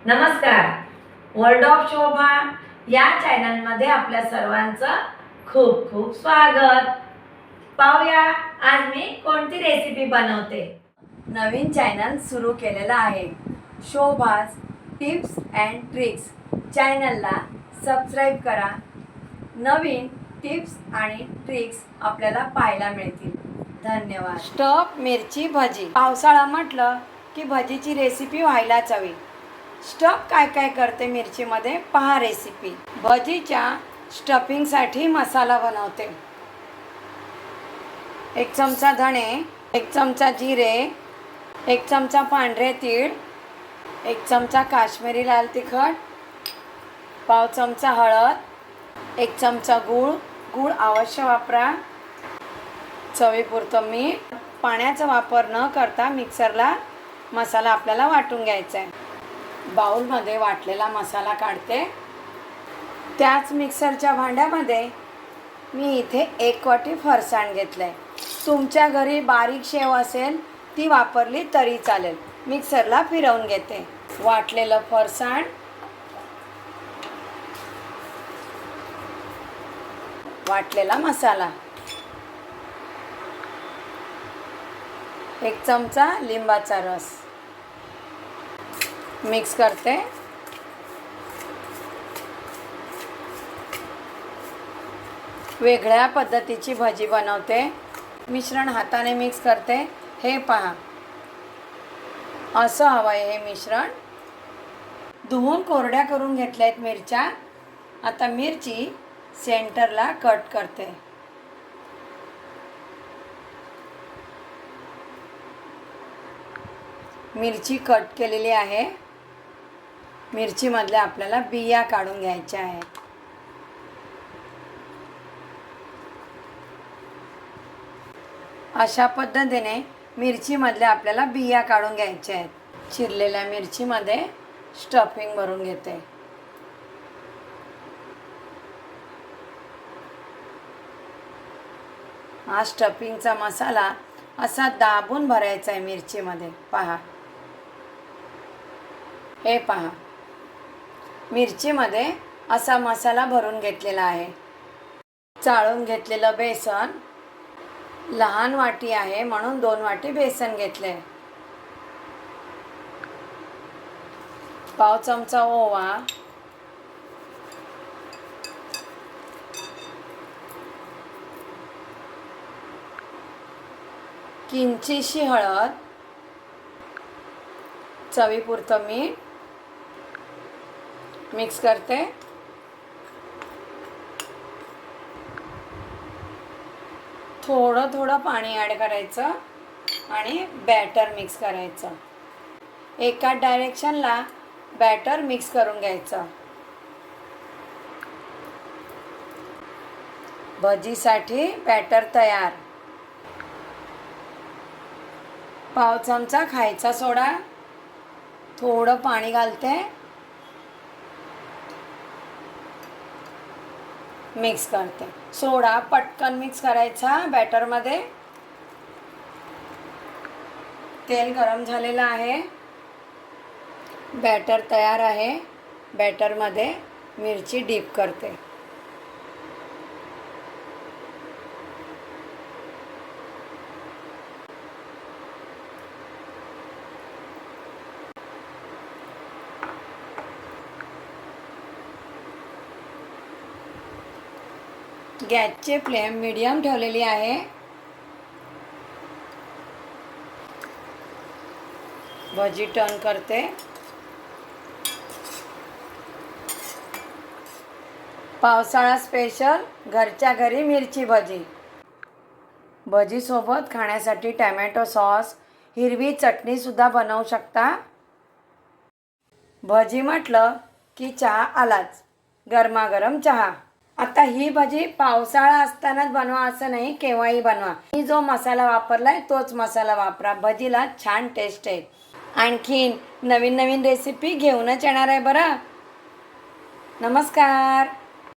नमस्कार. World of शोभा या चॅनलमध्ये आपल्या सर्वांचं खूप खूप स्वागत. पाहूया आज मी कोणती रेसिपी बनवते. नवीन चॅनल सुरू केलेला आहे, शोभाज टिप्स अँड ट्रिक्स. चॅनलला सबस्क्राईब करा. नवीन टिप्स आणि ट्रिक्स आपल्याला पाहायला मिळतील. धन्यवाद. स्टफ मिरची भजी. पावसाळा म्हटलं की भजीची रेसिपी व्हायलाच हवी. स्टफ काय काय करते मिरचीमध्ये पहा रेसिपी. भजीच्या स्टफिंगसाठी मसाला बनवते. 1 चमचा धणे, 1 चमचा जिरे, 1 चमचा पांढरे तीळ, 1 चमचा काश्मीरी लाल तिखट, पाव चमचा हळद, 1 चमचा गूळ अवश्य वापरा, चवीपुरतं मीठ. पाण्याचा वापर न करता मिक्सरला मसाला आपल्याला वाटून घ्यायचा आहे. बाउलमध्ये वाटलेला मसाला काढते. त्याच मिक्सरच्या भांड्यामध्ये मी इथे 1 वाटी फरसाण घेतलं आहे. तुमच्या घरी बारीक शेव असेल ती वापरली तरी चालेल. मिक्सरला फिरवून घेते. वाटलेलं फरसाण, वाटलेला मसाला, 1 चमचा लिंबाचा रस मिक्स करते. वेगळ्या पद्धतीची भजी बनवते. मिश्रण हाताने मिक्स करते. हे पहा, असं हवं आहे हे मिश्रण. धुवून कोरड्या करून घेतल्या आहेत मिरच्या. आता मिरची सेंटरला कट करते. मिरची कट केलेली आहे. मिरचीमधल्या आपल्याला बिया काढून घ्यायच्या आहेत. अशा पद्धतीने मिरचीमधल्या आपल्याला बिया काढून घ्यायच्या आहेत. चिरलेल्या मिरचीमध्ये स्टफिंग भरून घेते. हा स्टफिंगचा मसाला असा दाबून भरायचा आहे मिरचीमध्ये. पहा, हे पहा, मिरचीमध्ये असा मसाला भरून घेतलेला आहे. चाळून घेतलेलं बेसन, लहान वाटी आहे म्हणून 2 वाटी बेसन घेतले. पाव चमचा ओवा, किंचितशी हळद, चवीपुरतं मीठ मिक्स करते. थोडं पाणी ॲड करायचं आणि बॅटर मिक्स करायचं. एका डायरेक्शनला बॅटर मिक्स करून घ्यायचं. भजीसाठी बॅटर तयार. पाव चमचा खायचा सोडा, थोडं पाणी घालते, मिक्स करते. सोडा पटकन मिक्स करायचा बॅटरमध्ये. तेल गरम झालेलं आहे. बॅटर तयार आहे. बॅटरमध्ये मिरची डीप करते. गॅसची फ्लेम मीडियम ठेवलेली आहे. भजी टर्न करते. पावसाळा स्पेशल घरच्या घरी मिरची भजी. भजीसोबत खाण्यासाठी टॅमॅटो सॉस, हिरवी चटणीसुद्धा बनवू शकता. भजी म्हटलं की चहा आलाच, गरमागरम चहा. आता ही भजी पावसाळा असतानाच बनवा असं नाही, केव्हाही बनवा. मी जो मसाला वापरलाय तोच मसाला वापरा. भजीला छान टेस्ट आहे. आणखीन नवीन रेसिपी घेऊनच येणार आहे बरं. नमस्कार.